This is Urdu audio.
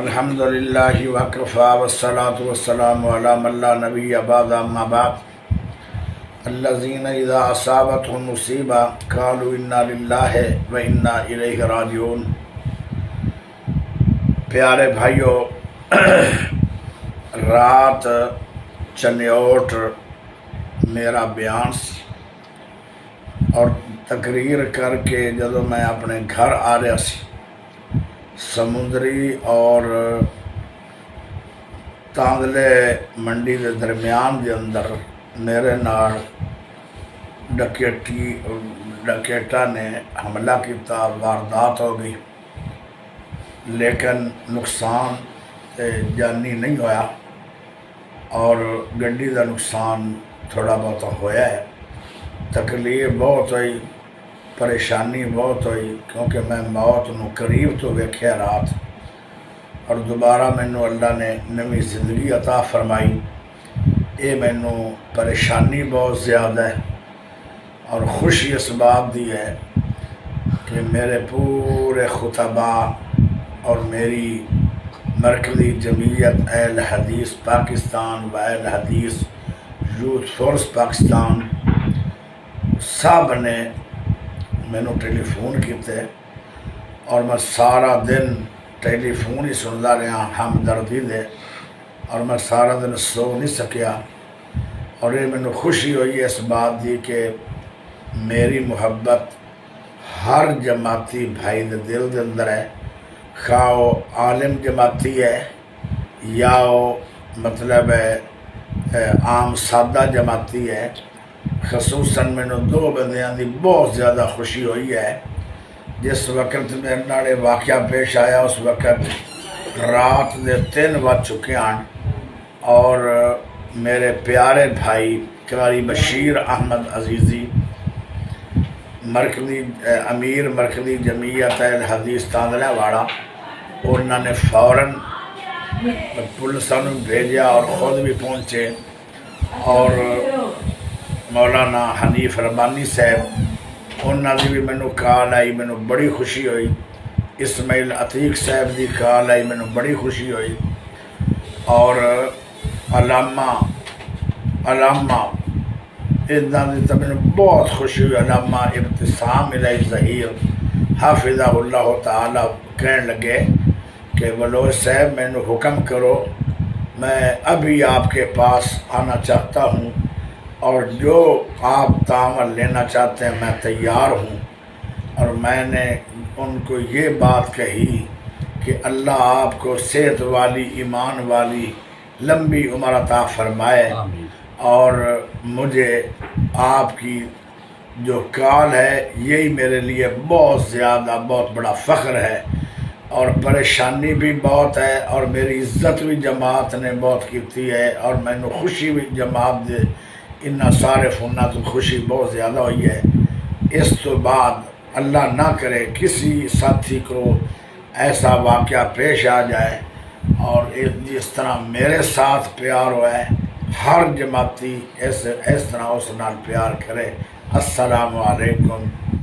الحمدللہ وکفا والصلاة والسلام علی من لا نبی بعد اما بعد الذین اذا اصابتهم مصیبہ قالوا انا للہ و انا الیہ راجعون۔ پیارے بھائیو، رات چنیوٹ میرا بیان سی اور تقریر کر کے جدو میں اپنے گھر آ رہا سی، سمندری اور تاندلے منڈی کے درمیان دے اندر میرے نال ڈکیٹا نے حملہ کیتا، واردات ہو گئی، لیکن نقصان جانی نہیں ہویا اور گڈی دا نقصان تھوڑا بہت ہویا ہے۔ تکلیف بہت ہوئی، پریشانی بہت ہوئی، کیونکہ میں موت نو قریب تو ویکھیا رات، اور دوبارہ مینو اللہ نے نوی زندگی عطا فرمائی۔ یہ مینو پریشانی بہت زیادہ ہے اور خوشی اس بات دی ہے کہ میرے پورے خطباء اور میری مرکزی جمعیت اہل حدیث پاکستان و اہل حدیث یوتھ فورس پاکستان سب نے مینو ٹیلی فون کیتے، اور میں سارا دن ٹیلی فون ہی سنتا رہا ہمدردی دے، اور میں سارا دن سو نہیں سکیا۔ اور یہ مینو خوشی ہوئی اس بات دی کہ میری محبت ہر جماعتی بھائی دے دل دے اندر ہے، خواہ وہ عالم جماعتی ہے یا وہ مطلب ہے عام سادہ جماعتی ہے۔ خصوصاً مینو دو بندیاں دی بہت زیادہ خوشی ہوئی ہے۔ جس وقت میرے نال واقعہ پیش آیا اس وقت رات دے 3 بج چکے ہیں، اور میرے پیارے بھائی قاری بشیر احمد عزیزی مرکزی امیر مرکزی جمعیت اہل حدیث تاندلہ واڑا، انہوں نے فوراً پولیساں نوں بھیجا اور خود بھی پہنچے، اور مولانا حنیف ربانی صاحب انہوں نے بھی مینو کال آئی، مینو بڑی خوشی ہوئی۔ اسماعیل عتیق صاحب دی کال آئی، مینو بڑی خوشی ہوئی، اور علامہ ادھا دی تو مینو بہت خوشی ہوئی۔ علامہ ابتسام الہی ظہیر حافظہ اللہ تعالی کہنے لگے کہ بلوچ صاحب مینو حکم کرو، میں ابھی آپ کے پاس آنا چاہتا ہوں، اور جو آپ تعامل لینا چاہتے ہیں میں تیار ہوں۔ اور میں نے ان کو یہ بات کہی کہ اللہ آپ کو صحت والی ایمان والی لمبی عمر عطا فرمائے، اور مجھے آپ کی جو کال ہے یہی میرے لیے بہت زیادہ بہت بڑا فخر ہے، اور پریشانی بھی بہت ہے، اور میری عزت بھی جماعت نے بہت کیتی ہے، اور میں نے خوشی بھی جماعت دے انہاں سارے فوناں تو خوشی بہت زیادہ ہوئی ہے۔ اس تو بعد اللہ نہ کرے کسی ساتھی کو ایسا واقعہ پیش آ جائے، اور جس طرح میرے ساتھ پیار ہوا ہے ہر جماعتی اس طرح اس نال پیار کرے۔ السلام علیکم